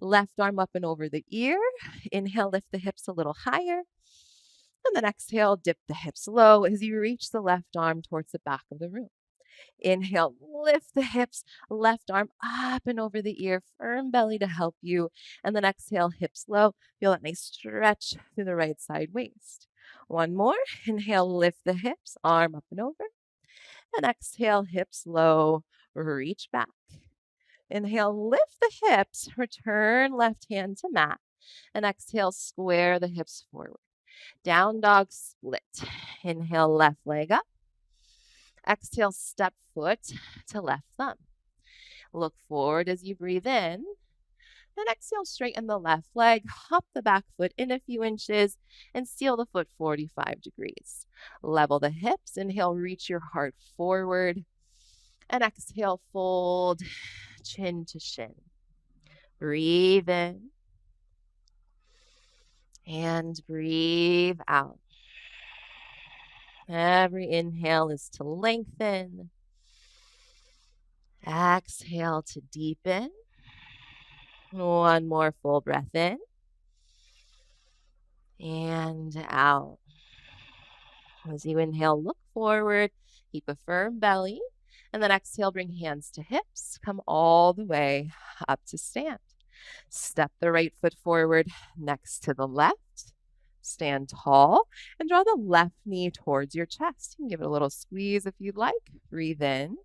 Left arm up and over the ear. Inhale, lift the hips a little higher. And then exhale, dip the hips low as you reach the left arm towards the back of the room. Inhale, lift the hips, left arm up and over the ear, firm belly to help you. And then exhale, hips low. Feel that nice stretch through the right side waist. 1 more. Inhale, lift the hips, arm up and over. And exhale, hips low, reach back. Inhale, lift the hips, return left hand to mat. And exhale, square the hips forward. Down dog split. Inhale, left leg up. Exhale, step foot to left thumb. Look forward as you breathe in. Then exhale, straighten the left leg, hop the back foot in a few inches, and seal the foot 45 degrees. Level the hips. Inhale, reach your heart forward. And exhale, fold chin to shin. Breathe in. And breathe out. Every inhale is to lengthen. Exhale to deepen. 1 more full breath in. And out. As you inhale, look forward. Keep a firm belly. And then exhale, bring hands to hips. Come all the way up to stand. Step the right foot forward next to the left. Stand tall and draw the left knee towards your chest. You can give it a little squeeze if you'd like. Breathe in.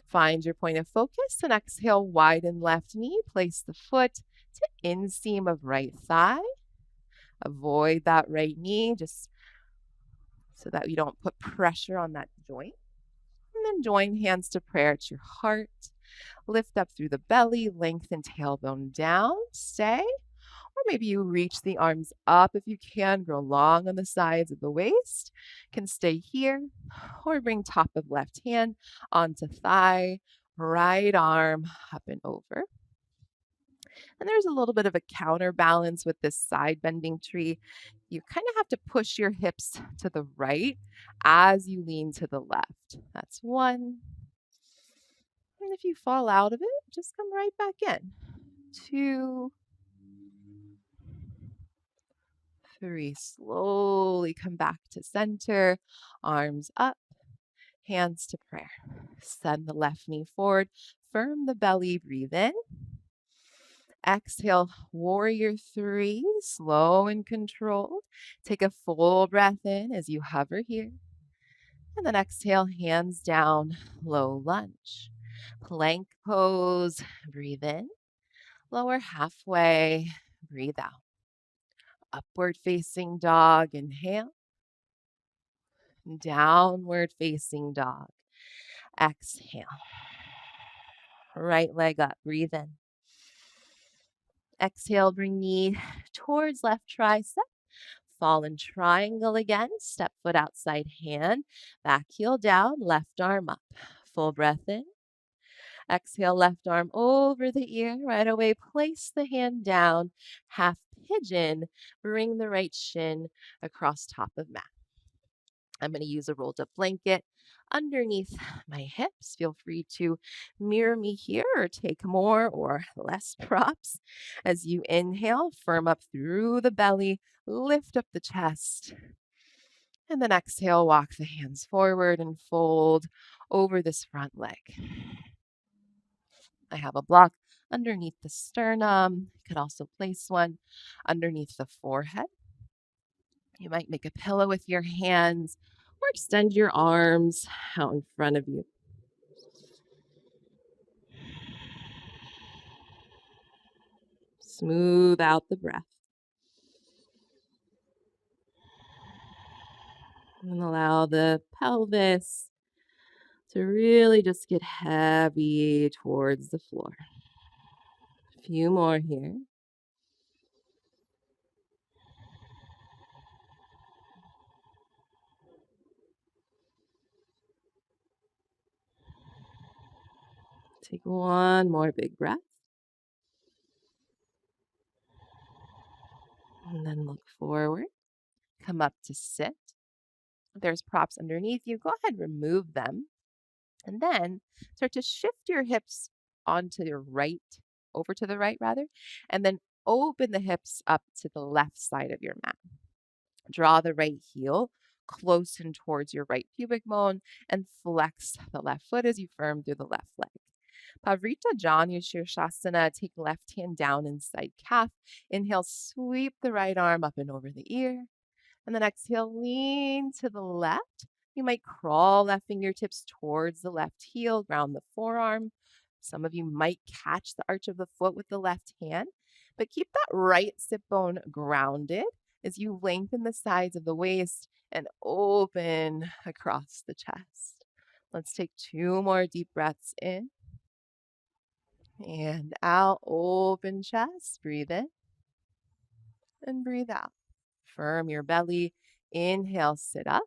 Find your point of focus and exhale, widen left knee. Place the foot to inseam of right thigh. Avoid that right knee just so that you don't put pressure on that joint. And then join hands to prayer at your heart. Lift up through the belly, lengthen tailbone down, stay. Or maybe you reach the arms up if you can, grow long on the sides of the waist. Can stay here or bring top of left hand onto thigh, right arm up and over. And there's a little bit of a counterbalance with this side bending tree. You kind of have to push your hips to the right as you lean to the left. That's 1. And if you fall out of it, just come right back in. 2, 3, slowly come back to center, arms up, hands to prayer. Send the left knee forward, firm the belly, breathe in. Exhale, warrior 3, slow and controlled. Take a full breath in as you hover here. And then exhale, hands down, low lunge. Plank pose, breathe in. Lower halfway, breathe out. Upward facing dog, inhale. Downward facing dog, exhale. Right leg up, breathe in. Exhale, bring knee towards left tricep. Fallen triangle again. Step foot outside hand. Back heel down. Left arm up. Full breath in. Exhale, left arm over the ear. Right away, place the hand down. Half pigeon. Bring the right shin across top of mat. I'm going to use a rolled up blanket underneath my hips. Feel free to mirror me here or take more or less props. As you inhale, firm up through the belly, lift up the chest. And then exhale, walk the hands forward and fold over this front leg. I have a block underneath the sternum. You could also place one underneath the forehead. You might make a pillow with your hands or extend your arms out in front of you. Smooth out the breath. And allow the pelvis to really just get heavy towards the floor. A few more here. Take one more big breath. And then look forward. Come up to sit. If there's props underneath you, go ahead, remove them. And then start to shift your hips onto your right, over to the right rather, and then open the hips up to the left side of your mat. Draw the right heel close in towards your right pubic bone and flex the left foot as you firm through the left leg. Pavrita Janu Shirshasana, take left hand down inside calf. Inhale, sweep the right arm up and over the ear. And then exhale, lean to the left. You might crawl left fingertips towards the left heel, ground the forearm. Some of you might catch the arch of the foot with the left hand, but keep that right sit bone grounded as you lengthen the sides of the waist and open across the chest. Let's take 2 more deep breaths in and out. Open chest. Breathe in and breathe out. Firm your belly. Inhale, sit up.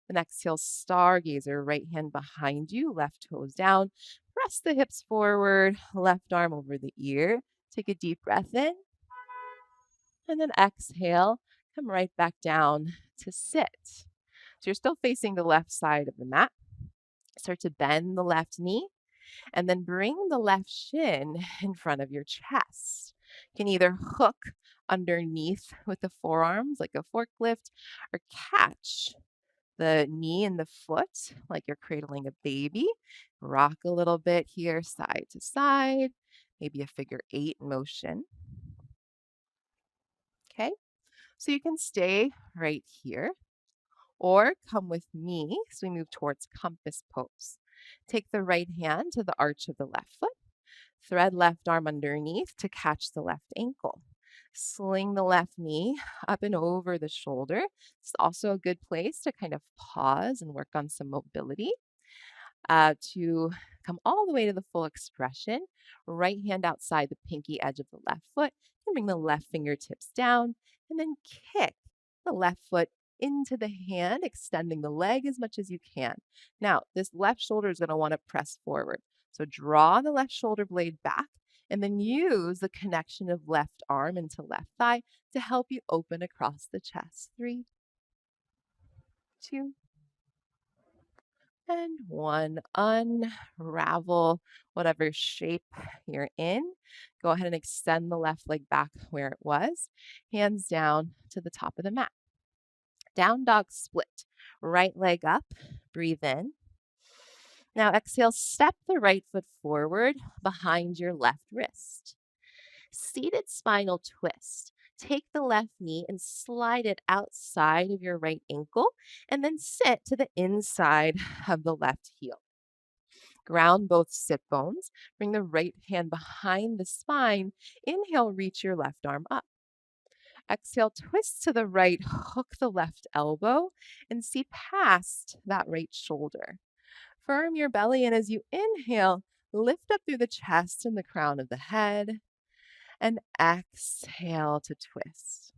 Then exhale, stargazer, right hand behind you, left toes down. Press the hips forward, left arm over the ear. Take a deep breath in. And then exhale, come right back down to sit. So you're still facing the left side of the mat. Start to bend the left knee and then bring the left shin in front of your chest. You can either hook underneath with the forearms like a forklift or catch the knee and the foot like you're cradling a baby. Rock a little bit here, side to side, maybe a figure 8 motion. Okay, so you can stay right here or come with me as we move towards compass pose. Take the right hand to the arch of the left foot. Thread left arm underneath to catch the left ankle. Sling the left knee up and over the shoulder. It's also a good place to kind of pause and work on some mobility. To come all the way to the full expression, right hand outside the pinky edge of the left foot, and bring the left fingertips down, and then kick the left foot into the hand, extending the leg as much as you can. Now, this left shoulder is going to want to press forward. So draw the left shoulder blade back and then use the connection of left arm into left thigh to help you open across the chest. 3, 2, and 1. Unravel whatever shape you're in. Go ahead and extend the left leg back where it was. Hands down to the top of the mat. Down dog split. Right leg up. Breathe in. Now exhale, step the right foot forward behind your left wrist. Seated spinal twist. Take the left knee and slide it outside of your right ankle and then sit to the inside of the left heel. Ground both sit bones. Bring the right hand behind the spine. Inhale, reach your left arm up. Exhale, twist to the right, hook the left elbow, and see past that right shoulder. Firm your belly, and as you inhale, lift up through the chest and the crown of the head, and exhale to twist.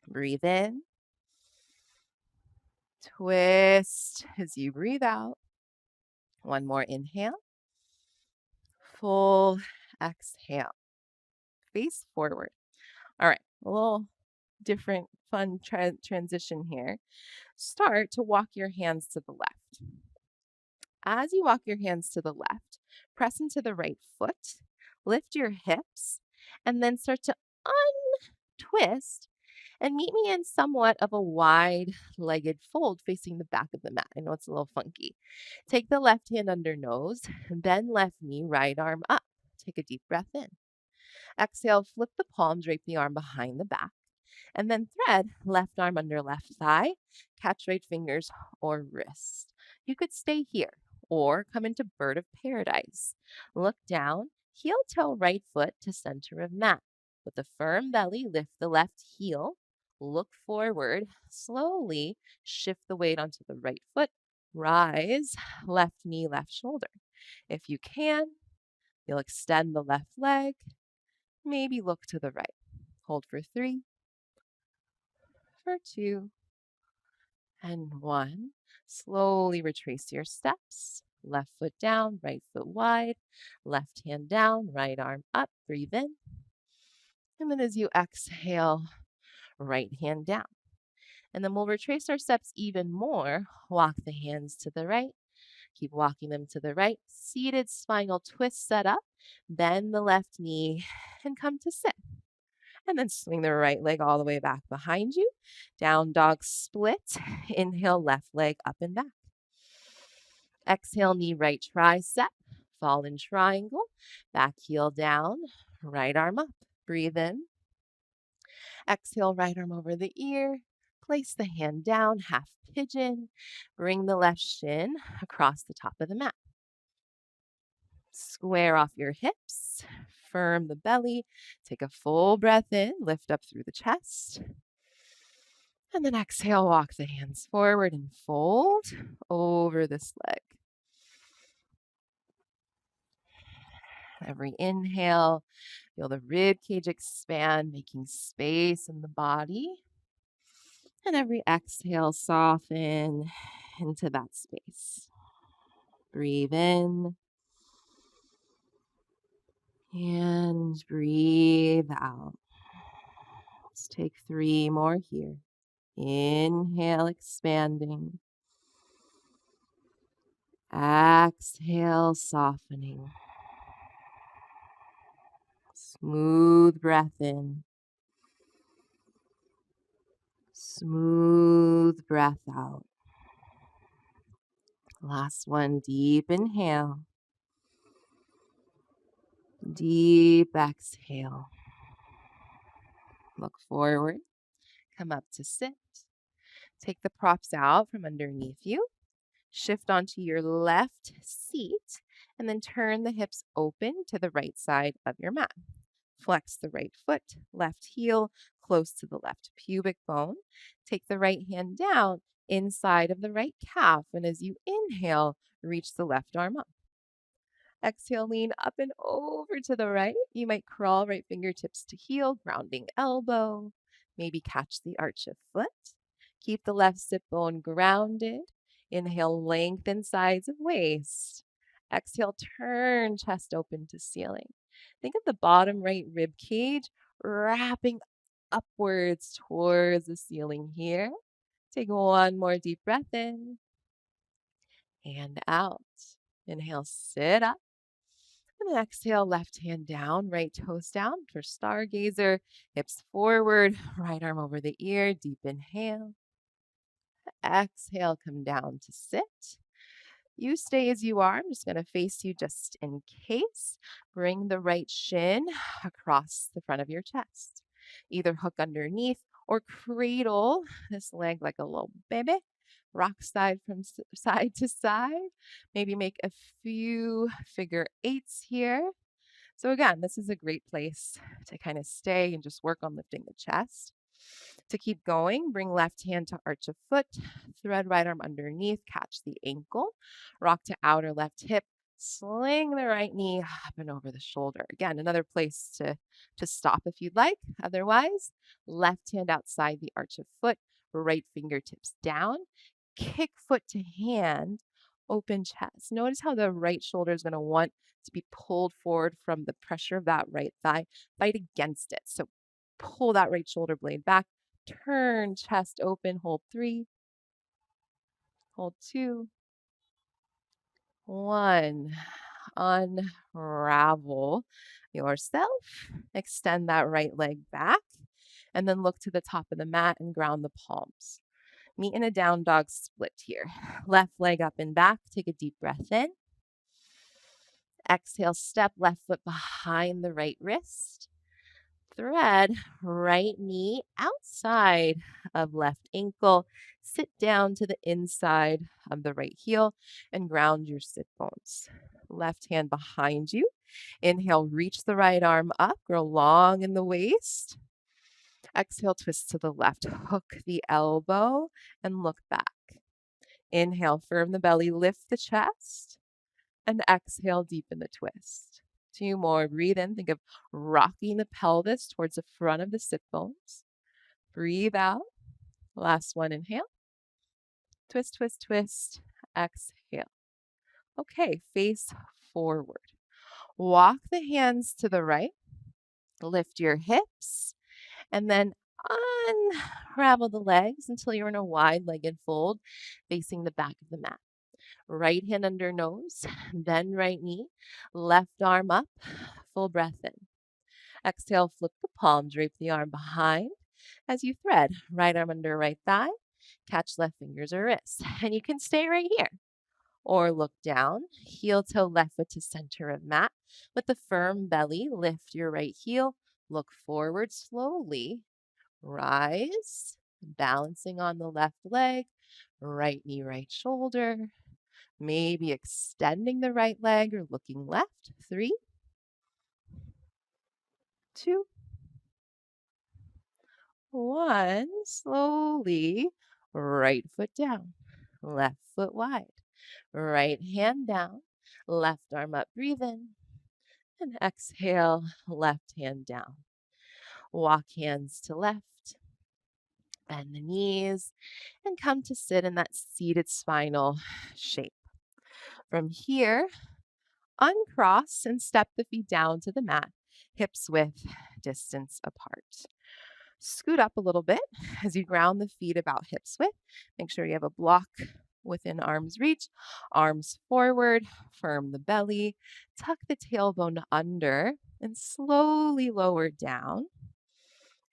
Breathe in Twist as you breathe out. One more inhale. Full exhale. Face forward. All right, a little different fun transition here. Start to walk your hands to the left. As you walk your hands to the left, press into the right foot, lift your hips, and then start to untwist and meet me in somewhat of a wide-legged fold facing the back of the mat. I know it's a little funky. Take the left hand under nose, bend left knee, right arm up. Take a deep breath in. Exhale, flip the palm, drape the arm behind the back, and then thread left arm under left thigh, catch right fingers or wrist. You could stay here or come into bird of paradise. Look down, heel toe right foot to center of mat. With a firm belly, lift the left heel, look forward, slowly shift the weight onto the right foot, rise, left knee, left shoulder. If you can, you'll extend the left leg, maybe look to the right. Hold for 3, for 2, and 1. Slowly retrace your steps. Left foot down, right foot wide, left hand down, right arm up. Breathe in. And then as you exhale, right hand down. And then we'll retrace our steps even more. Walk the hands to the right. Keep walking them to the right. Seated spinal twist set up. Bend the left knee and come to sit. And then swing the right leg all the way back behind you. Down dog split. Inhale, left leg up and back. Exhale, knee right tricep. Fall in triangle. Back heel down. Right arm up. Breathe in. Exhale, right arm over the ear. Place the hand down, half pigeon. Bring the left shin across the top of the mat. Square off your hips. Firm the belly. Take a full breath in. Lift up through the chest. And then exhale, walk the hands forward and fold over this leg. Every inhale, feel the rib cage expand, making space in the body. And every exhale, soften into that space. Breathe in. And breathe out. Let's take 3 more here. Inhale, expanding. Exhale, softening. Smooth breath in. Smooth breath out. Last one, deep inhale. Deep exhale. Look forward. Come up to sit. Take the props out from underneath you. Shift onto your left seat and then turn the hips open to the right side of your mat. Flex the right foot, left heel close to the left pubic bone. Take the right hand down inside of the right calf, and as you inhale, reach the left arm up. Exhale, lean up and over to the right. You might crawl right fingertips to heel, grounding elbow. Maybe catch the arch of foot. Keep the left sit bone grounded. Inhale, lengthen sides of waist. Exhale, turn chest open to ceiling. Think of the bottom right rib cage wrapping upwards towards the ceiling here. Take one more deep breath in and out. Inhale, sit up. And then exhale, left hand down, right toes down for stargazer. Hips forward, right arm over the ear. Deep inhale. Exhale, come down to sit. You stay as you are. I'm just going to face you just in case. Bring the right shin across the front of your chest. Either hook underneath or cradle this leg like a little baby. Rock side from side to side. Maybe make a few figure 8s here. So again, this is a great place to kind of stay and just work on lifting the chest. To keep going, bring left hand to arch of foot, thread right arm underneath, catch the ankle, rock to outer left hip, sling the right knee up and over the shoulder. Again, another place to stop if you'd like. Otherwise, left hand outside the arch of foot, right fingertips down. kick foot to hand, open chest. Notice how the right shoulder is going to want to be pulled forward from the pressure of that right thigh. Fight against it. So pull that right shoulder blade back. Turn chest open. Hold 3. Hold 2. 1. Unravel yourself. Extend that right leg back. And then look to the top of the mat and ground the palms. Meet in a down dog split here. Left leg up and back. Take a deep breath in. Exhale, step left foot behind the right wrist. Thread right knee outside of left ankle. Sit down to the inside of the right heel and ground your sit bones. Left hand behind you. Inhale, reach the right arm up, grow long in the waist. Exhale, twist to the left. Hook the elbow and look back. Inhale, firm the belly, lift the chest. And exhale, deepen the twist. 2 more. Breathe in. Think of rocking the pelvis towards the front of the sit bones. Breathe out. Last one. Inhale. Twist, twist, twist. Exhale. Okay, face forward. Walk the hands to the right. Lift your hips. And then unravel the legs until you're in a wide-legged fold facing the back of the mat. Right hand under nose, bend right knee, left arm up, full breath in. Exhale, flip the palm, drape the arm behind as you thread. Right arm under right thigh, catch left fingers or wrists. And you can stay right here. Or look down, heel toe left foot to center of mat. With the firm belly, lift your right heel, look forward slowly. Rise, balancing on the left leg, right knee, right shoulder. Maybe extending the right leg or looking left. 3, 2, 1. Slowly, right foot down, left foot wide, right hand down, left arm up, breathe in, and exhale, left hand down. Walk hands to left, bend the knees, and come to sit in that seated spinal shape. From here, uncross and step the feet down to the mat, hips width distance apart. Scoot up a little bit as you ground the feet about hips width. Make sure you have a block within arm's reach. Arms forward, firm the belly, tuck the tailbone under, and slowly lower down.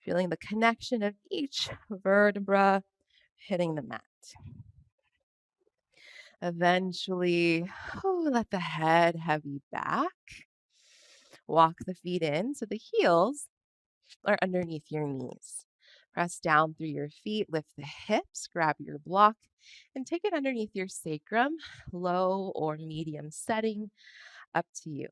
Feeling the connection of each vertebra hitting the mat. Eventually, let the head heavy back. Walk the feet in so the heels are underneath your knees. Press down through your feet, lift the hips, grab your block, and take it underneath your sacrum, low or medium setting, up to you.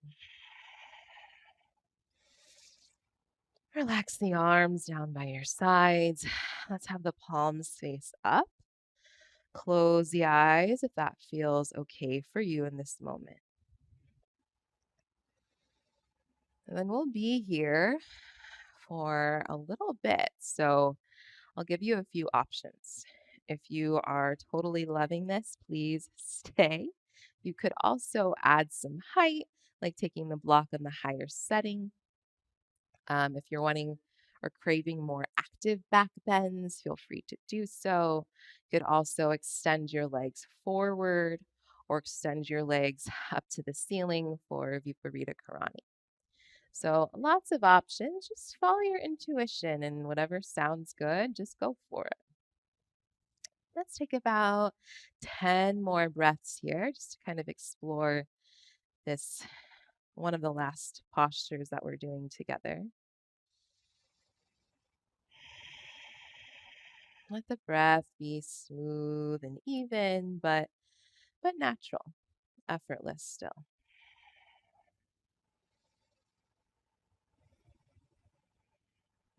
Relax the arms down by your sides. Let's have the palms face up. Close the eyes if that feels okay for you in this moment. And then we'll be here for a little bit. So I'll give you a few options. If you are totally loving this, please stay. You could also add some height, like taking the block in the higher setting. If you're wanting or craving more active back bends, feel free to do so. You could also extend your legs forward or extend your legs up to the ceiling for Viparita Karani. So lots of options. Just follow your intuition and whatever sounds good, just go for it. Let's take about 10 more breaths here just to kind of explore this, one of the last postures that we're doing together. Let the breath be smooth and even, but natural, effortless still.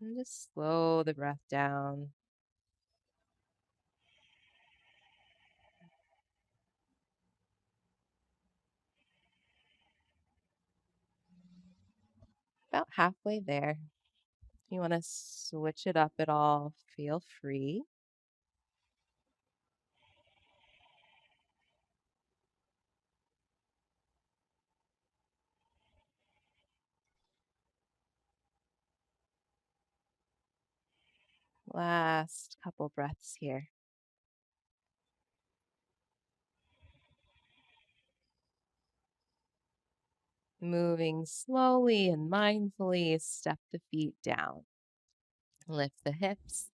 And just slow the breath down. About halfway there. If you want to switch it up at all, feel free. Last couple breaths here. Moving slowly and mindfully, step the feet down. Lift the hips.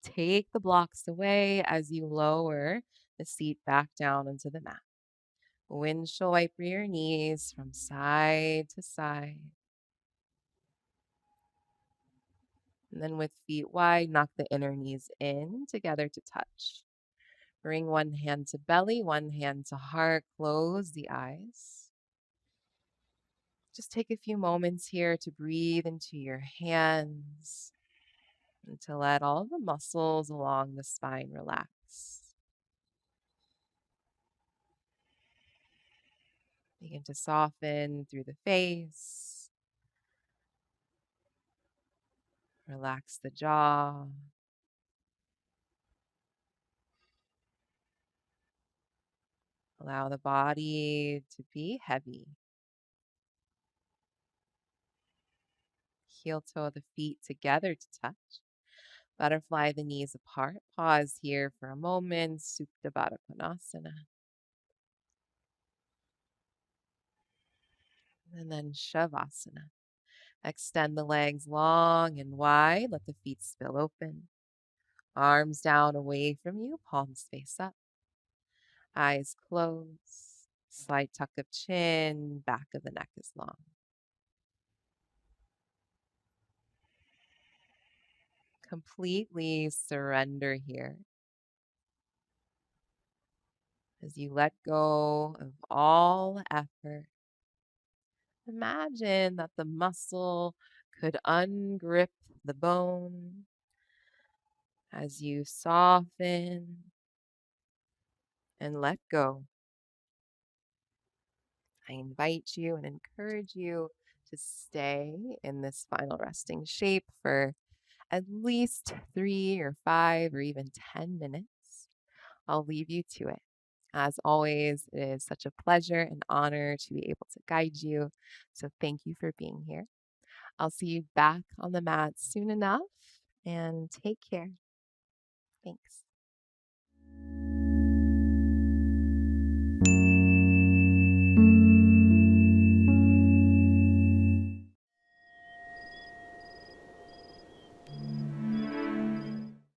Take the blocks away as you lower the seat back down into the mat. Windshield wiper your knees from side to side. And then with feet wide, knock the inner knees in together to touch. Bring one hand to belly, one hand to heart. Close the eyes. Just take a few moments here to breathe into your hands and to let all the muscles along the spine relax. Begin to soften through the face. Relax the jaw. Allow the body to be heavy. Heel toe the feet together to touch. Butterfly the knees apart. Pause here for a moment. Supta Baddha Konasana. And then Shavasana. Extend the legs long and wide. Let the feet spill open. Arms down away from you. Palms face up. Eyes closed. Slight tuck of chin. Back of the neck is long. Completely surrender here as you let go of all effort. Imagine that the muscle could ungrip the bone as you soften and let go. I invite you and encourage you to stay in this final resting shape for at least 3 or 5 or even 10 minutes. I'll leave you to it. As always, it is such a pleasure and honor to be able to guide you. So thank you for being here. I'll see you back on the mat soon enough and take care. Thanks.